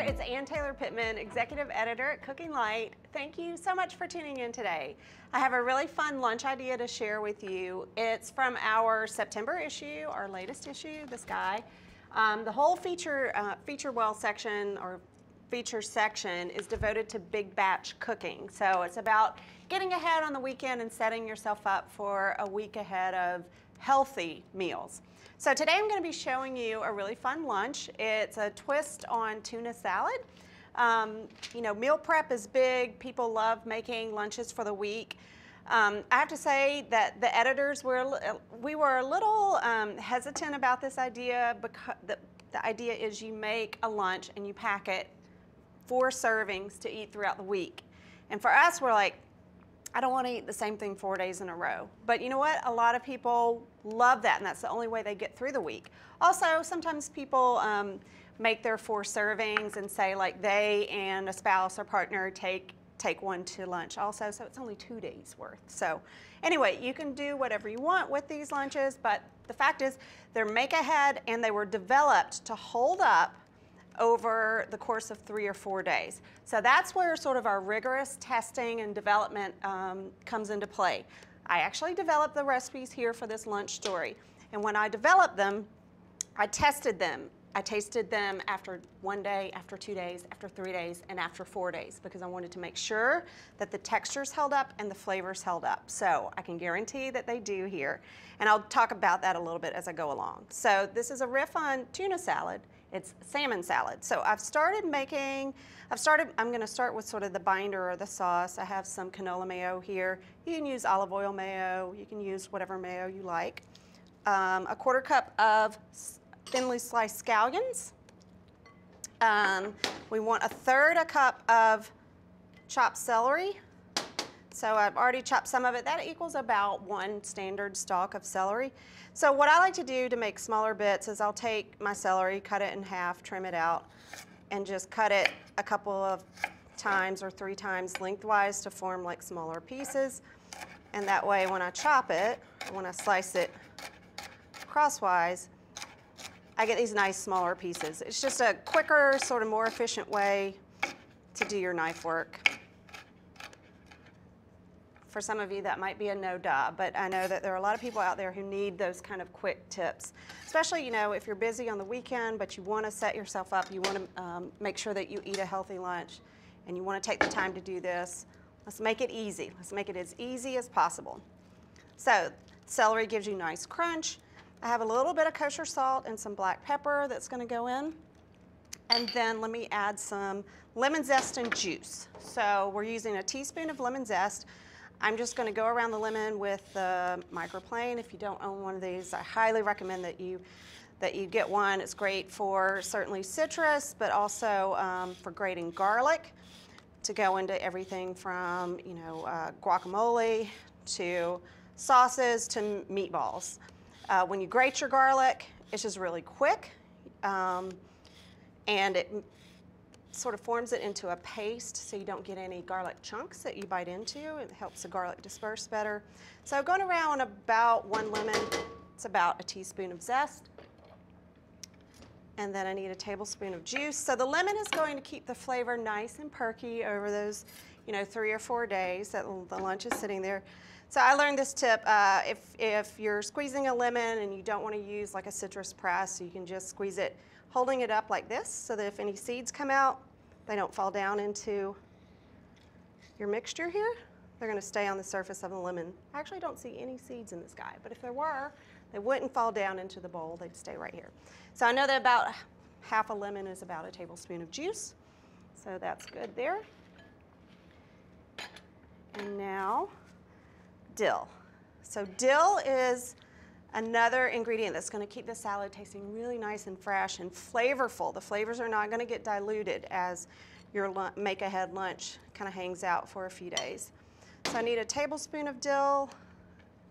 it's Ann Taylor Pittman, Executive Editor at Cooking Light. Thank you so much for tuning in today. I have a really fun lunch idea to share with you. It's from our September issue, our latest issue, this guy. The whole feature well section or feature section is devoted to big batch cooking. So it's about getting ahead on the weekend and setting yourself up for a week ahead of healthy meals. So today I'm going to be showing you a really fun lunch. It's a twist on tuna salad. You know, meal prep is big. People love making lunches for the week. I have to say that the editors were a little hesitant about this idea because the idea is you make a lunch and you pack it 4 servings to eat throughout the week. And for us, we're like, I don't want to eat the same thing 4 days in a row. But you know what? A lot of people love that, and that's the only way they get through the week. Also, sometimes people make their 4 servings and say like they and a spouse or partner take one to lunch also, so it's only 2 days worth. So anyway, you can do whatever you want with these lunches, but the fact is they're make ahead and they were developed to hold up over the course of 3 or 4 days. So that's where sort of our rigorous testing and development comes into play. I actually developed the recipes here for this lunch story. And when I developed them, I tested them. I tasted them after 1 day, after 2 days, after 3 days, and after 4 days, because I wanted to make sure that the textures held up and the flavors held up. So I can guarantee that they do here. And I'll talk about that a little bit as I go along. So this is a riff on tuna salad. It's salmon salad. So I'm going to start with sort of the binder or the sauce. I have some canola mayo here. You can use olive oil mayo. You can use whatever mayo you like. A 1/4 cup of thinly sliced scallions. We want 1/3 cup of chopped celery. So I've already chopped some of it. That equals about 1 standard stalk of celery. So what I like to do to make smaller bits is I'll take my celery, cut it in half, trim it out, and just cut it a couple of times or 3 times lengthwise to form like smaller pieces. And that way when I chop it, when I slice it crosswise, I get these nice smaller pieces. It's just a quicker, sort of more efficient way to do your knife work. For some of you, that might be a no-duh, but I know that there are a lot of people out there who need those kind of quick tips. Especially, you know, if you're busy on the weekend, but you want to set yourself up, you want to make sure that you eat a healthy lunch, and you want to take the time to do this. Let's make it easy. Let's make it as easy as possible. So, celery gives you nice crunch. I have a little bit of kosher salt and some black pepper that's going to go in. And then let me add some lemon zest and juice. So we're using a teaspoon of lemon zest. I'm just going to go around the lemon with the microplane. If you don't own one of these, I highly recommend that you get one. It's great for certainly citrus, but also for grating garlic to go into everything from, you know, guacamole to sauces to meatballs. When you grate your garlic, it's just really quick, and it sort of forms it into a paste so you don't get any garlic chunks that you bite into. It helps the garlic disperse better. So going around about 1 lemon, it's about a teaspoon of zest. And then I need a tablespoon of juice. So the lemon is going to keep the flavor nice and perky over those, you know, 3 or 4 days that the lunch is sitting there. So I learned this tip, if you're squeezing a lemon and you don't want to use like a citrus press, you can just squeeze it holding it up like this so that if any seeds come out, they don't fall down into your mixture here. They're going to stay on the surface of the lemon. I actually don't see any seeds in this guy, but if there were, they wouldn't fall down into the bowl. They'd stay right here. So I know that about half a lemon is about a tablespoon of juice. So that's good there. And now, dill. So dill is another ingredient that's going to keep the salad tasting really nice and fresh and flavorful. The flavors are not going to get diluted as your make-ahead lunch kind of hangs out for a few days. So I need a tablespoon of dill.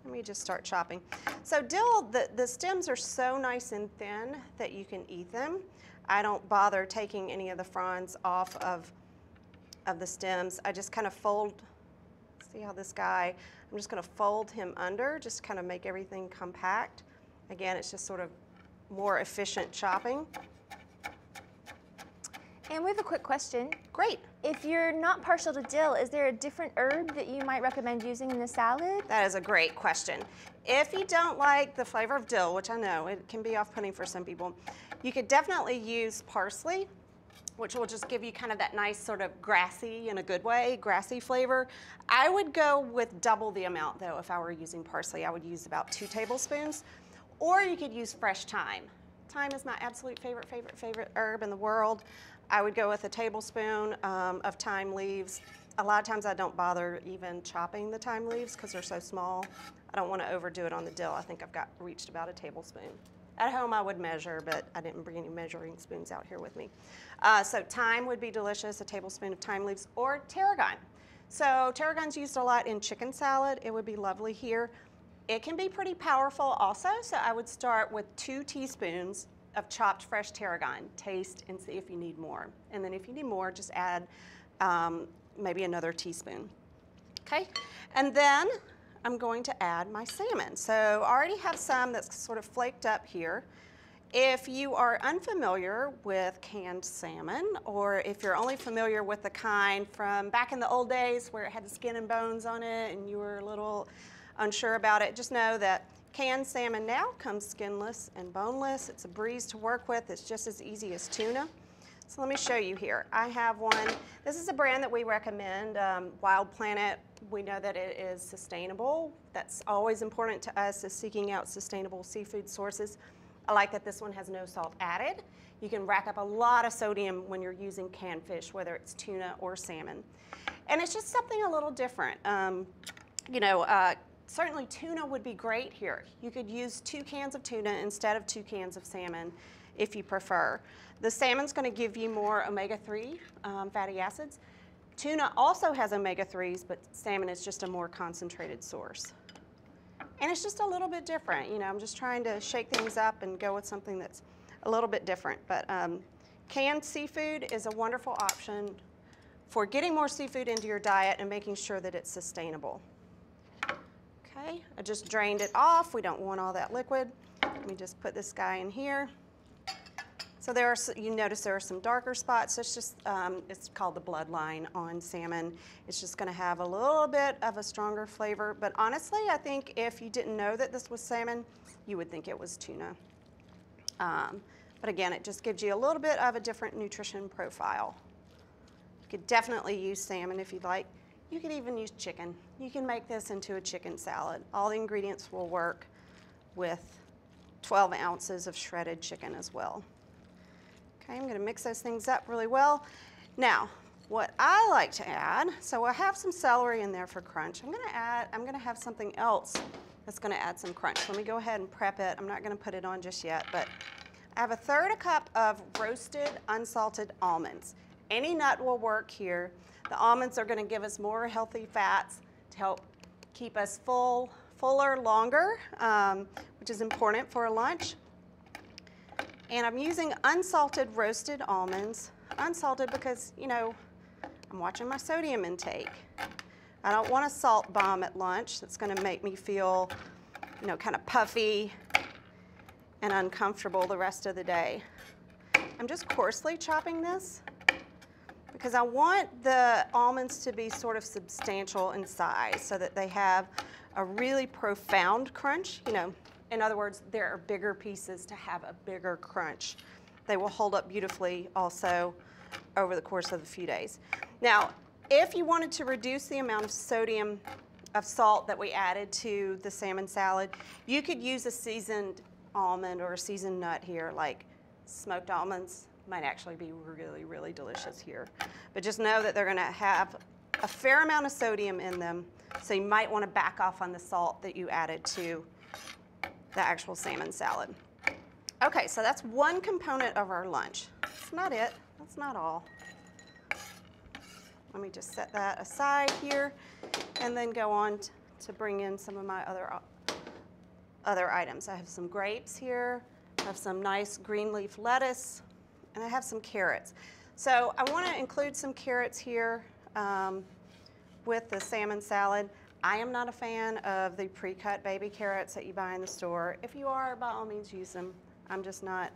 Let me just start chopping. So dill, the stems are so nice and thin that you can eat them. I don't bother taking any of the fronds off of the stems. I just kind of fold, see how this guy, I'm just going to fold him under, just kind of make everything compact. Again, it's just sort of more efficient chopping. And we have a quick question. Great. If you're not partial to dill, is there a different herb that you might recommend using in the salad? That is a great question. If you don't like the flavor of dill, which I know it can be off-putting for some people, you could definitely use parsley, which will just give you kind of that nice sort of grassy, in a good way, grassy flavor. I would go with double the amount though if I were using parsley. I would use about 2 tablespoons, or you could use fresh thyme. Thyme is my absolute favorite herb in the world. I would go with a tablespoon of thyme leaves. A lot of times I don't bother even chopping the thyme leaves because they're so small. I don't want to overdo it on the dill. I think I've reached about a tablespoon. At home I would measure, but I didn't bring any measuring spoons out here with me. So thyme would be delicious, a tablespoon of thyme leaves, or tarragon. So tarragon's used a lot in chicken salad. It would be lovely here. It can be pretty powerful also, so I would start with 2 teaspoons of chopped fresh tarragon. Taste and see if you need more. And then if you need more, just add maybe another teaspoon. Okay, and then I'm going to add my salmon. So I already have some that's sort of flaked up here. If you are unfamiliar with canned salmon, or if you're only familiar with the kind from back in the old days where it had the skin and bones on it and you were a little unsure about it, just know that canned salmon now comes skinless and boneless. It's a breeze to work with. It's just as easy as tuna. So let me show you here. I have one. This is a brand that we recommend, Wild Planet. We know that it is sustainable. That's always important to us, is seeking out sustainable seafood sources. I like that this one has no salt added. You can rack up a lot of sodium when you're using canned fish, whether it's tuna or salmon. And it's just something a little different. Certainly tuna would be great here. You could use 2 cans of tuna instead of 2 cans of salmon if you prefer. The salmon's going to give you more omega-3 fatty acids. Tuna also has omega-3s, but salmon is just a more concentrated source. And it's just a little bit different. You know, I'm just trying to shake things up and go with something that's a little bit different. But canned seafood is a wonderful option for getting more seafood into your diet and making sure that it's sustainable. Okay, I just drained it off. We don't want all that liquid. Let me just put this guy in here. So you notice there are some darker spots. It's just, it's called the bloodline on salmon. It's just gonna have a little bit of a stronger flavor. But honestly, I think if you didn't know that this was salmon, you would think it was tuna. But again, it just gives you a little bit of a different nutrition profile. You could definitely use salmon if you'd like. You could even use chicken. You can make this into a chicken salad. All the ingredients will work with 12 ounces of shredded chicken as well. Okay, I'm gonna mix those things up really well. Now, what I like to add, so I have some celery in there for crunch. I'm gonna have something else that's gonna add some crunch. Let me go ahead and prep it. I'm not gonna put it on just yet, but I have 1/3 cup of roasted unsalted almonds. Any nut will work here. The almonds are gonna give us more healthy fats to help keep us fuller longer, which is important for a lunch. And I'm using unsalted roasted almonds. Unsalted because, you know, I'm watching my sodium intake. I don't want a salt bomb at lunch that's gonna make me feel, you know, kind of puffy and uncomfortable the rest of the day. I'm just coarsely chopping this because I want the almonds to be sort of substantial in size so that they have a really profound crunch. You know, in other words, there are bigger pieces to have a bigger crunch. They will hold up beautifully also over the course of a few days. Now, if you wanted to reduce the amount of salt that we added to the salmon salad, you could use a seasoned almond or a seasoned nut here, like smoked almonds might actually be really, really delicious here. But just know that they're gonna have a fair amount of sodium in them, so you might wanna back off on the salt that you added to the actual salmon salad. Okay, so that's one component of our lunch. That's not it, that's not all. Let me just set that aside here and then go on to bring in some of my other items. I have some grapes here, I have some nice green leaf lettuce, and I have some carrots. So I want to include some carrots here with the salmon salad. I am not a fan of the pre-cut baby carrots that you buy in the store. If you are, by all means use them. I'm just not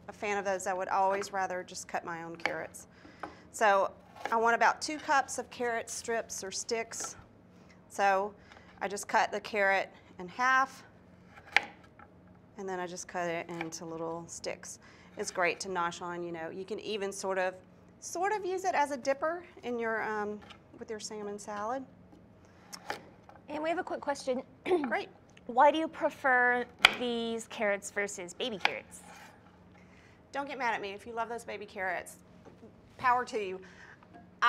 a fan of those. I would always rather just cut my own carrots. So I want about 2 cups of carrot strips or sticks. So I just cut the carrot in half, and then I just cut it into little sticks. It's great to nosh on, you know. You can even sort of use it as a dipper in your with your salmon salad. And we have a quick question. Great. Why do you prefer these carrots versus baby carrots? Don't get mad at me if you love those baby carrots. Power to you.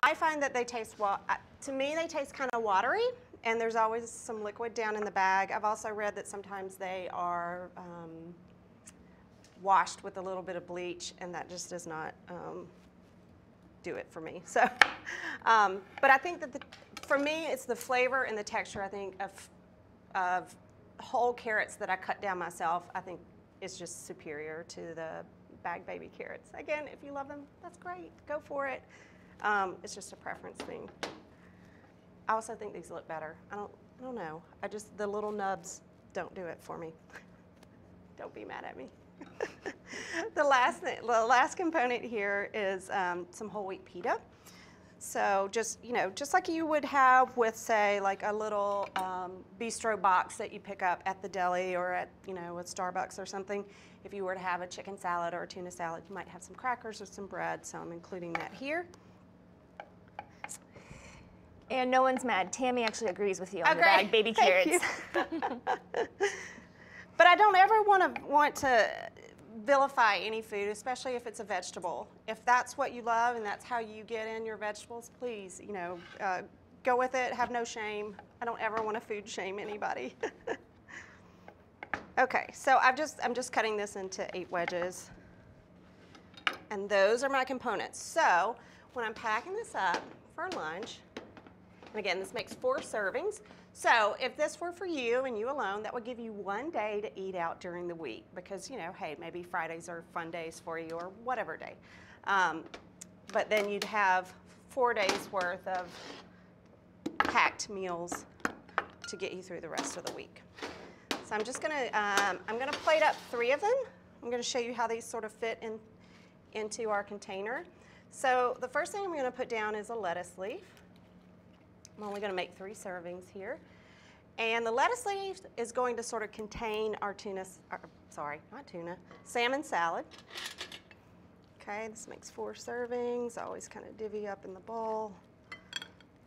I find that they taste, well, to me they taste kind of watery, and there's always some liquid down in the bag. I've also read that sometimes they are washed with a little bit of bleach, and that just does not do it for me. So, but I think that for me, it's the flavor and the texture, I think, of whole carrots that I cut down myself, I think is just superior to the bag baby carrots. Again, if you love them, that's great. Go for it. It's just a preference thing. I also think these look better. I don't know. The little nubs don't do it for me. Don't be mad at me. The last component here is some whole wheat pita. So just like you would have with, say, like a little bistro box that you pick up at the deli or at, a Starbucks or something. If you were to have a chicken salad or a tuna salad, you might have some crackers or some bread, so I'm including that here. And no one's mad. Tammy actually agrees with you on Oh, the bag baby carrots. But I don't ever want to vilify any food, especially if it's a vegetable. If that's what you love and that's how you get in your vegetables, please, go with it. Have no shame. I don't ever want to food shame anybody. Okay, so I'm just cutting this into 8 wedges, and those are my components. So when I'm packing this up for lunch, and again, this makes 4 servings. So if this were for you and you alone, that would give you 1 day to eat out during the week because, hey, maybe Fridays are fun days for you or whatever day. But then you'd have 4 days worth of packed meals to get you through the rest of the week. So I'm just gonna, I'm gonna plate up 3 of them. I'm gonna show you how these sort of fit into our container. So the first thing I'm gonna put down is a lettuce leaf. I'm only going to make 3 servings here. And the lettuce leaf is going to sort of contain our salmon salad. Okay, this makes 4 servings. I always kind of divvy up in the bowl.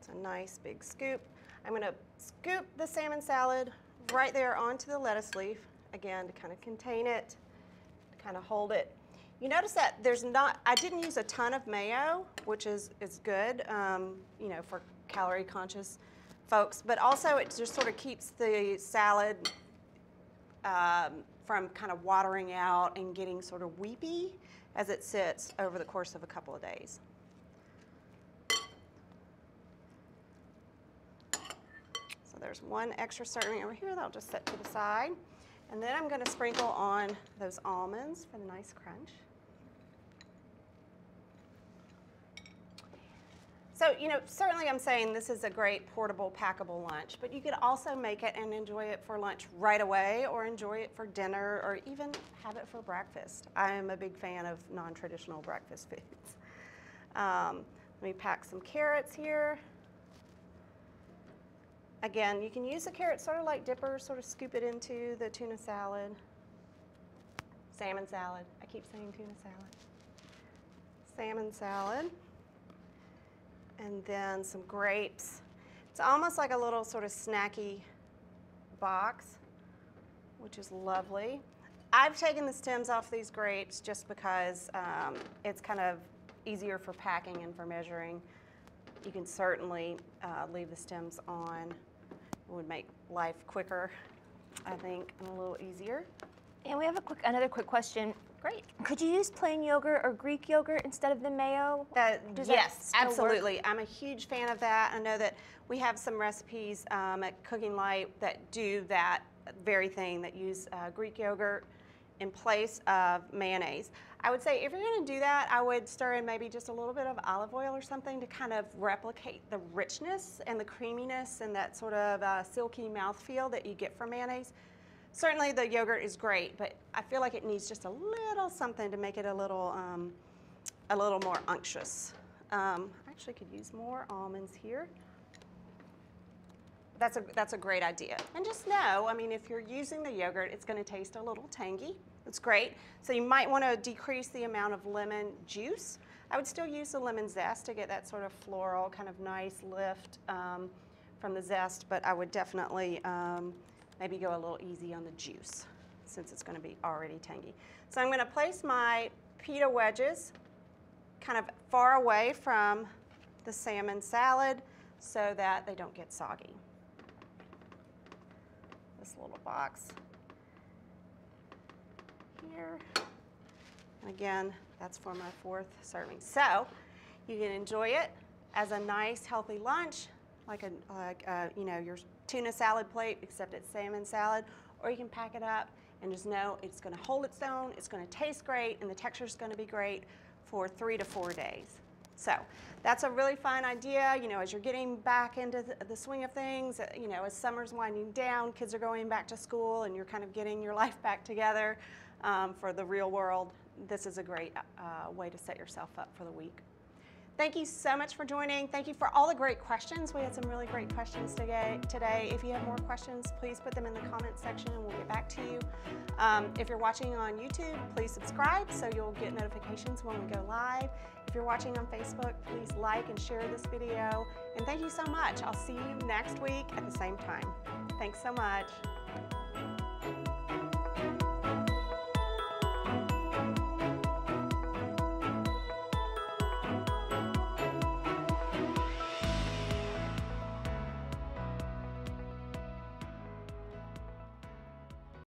It's a nice big scoop. I'm going to scoop the salmon salad right there onto the lettuce leaf, again, to kind of contain it, to kind of hold it. You notice that I didn't use a ton of mayo, which is good, for calorie conscious folks, but also it just sort of keeps the salad from kind of watering out and getting sort of weepy as it sits over the course of a couple of days. So there's 1 extra serving over here that I'll just set to the side. And then I'm going to sprinkle on those almonds for the nice crunch. So, certainly I'm saying this is a great portable, packable lunch, but you could also make it and enjoy it for lunch right away or enjoy it for dinner or even have it for breakfast. I am a big fan of non-traditional breakfast foods. Let me pack some carrots here. Again, you can use the carrots sort of like dippers, sort of scoop it into the tuna salad, salmon salad. I keep saying tuna salad. Salmon salad. And then some grapes. It's almost like a little sort of snacky box, which is lovely. I've taken the stems off these grapes just because it's kind of easier for packing and for measuring. You can certainly leave the stems on. It would make life quicker, I think, and a little easier. And we have another quick question. Great. Could you use plain yogurt or Greek yogurt instead of the mayo? Yes, absolutely. Work? I'm a huge fan of that. I know that we have some recipes at Cooking Light that do that very thing, that use Greek yogurt in place of mayonnaise. I would say if you're going to do that, I would stir in maybe just a little bit of olive oil or something to kind of replicate the richness and the creaminess and that sort of silky mouthfeel that you get from mayonnaise. Certainly the yogurt is great, but I feel like it needs just a little something to make it a little more unctuous. I actually could use more almonds here. That's a great idea. And just know, I mean, if you're using the yogurt, it's going to taste a little tangy. It's great. So you might want to decrease the amount of lemon juice. I would still use the lemon zest to get that sort of floral, kind of nice lift from the zest, but I would definitely maybe go a little easy on the juice since it's going to be already tangy. So I'm going to place my pita wedges kind of far away from the salmon salad so that they don't get soggy. This little box here. And again, that's for my 4th serving. So you can enjoy it as a nice, healthy lunch, like you know, your tuna salad plate, except it's salmon salad, or you can pack it up and just know it's going to hold its own, it's going to taste great, and the texture is going to be great for 3 to 4 days. So that's a really fun idea, you know, as you're getting back into the swing of things, you know, as summer's winding down, kids are going back to school, and you're kind of getting your life back together for the real world. This is a great way to set yourself up for the week. Thank you so much for joining. Thank you for all the great questions. We had some really great questions today. If you have more questions, please put them in the comments section and we'll get back to you. If you're watching on YouTube, please subscribe so you'll get notifications when we go live. If you're watching on Facebook, please like and share this video. And thank you so much. I'll see you next week at the same time. Thanks so much.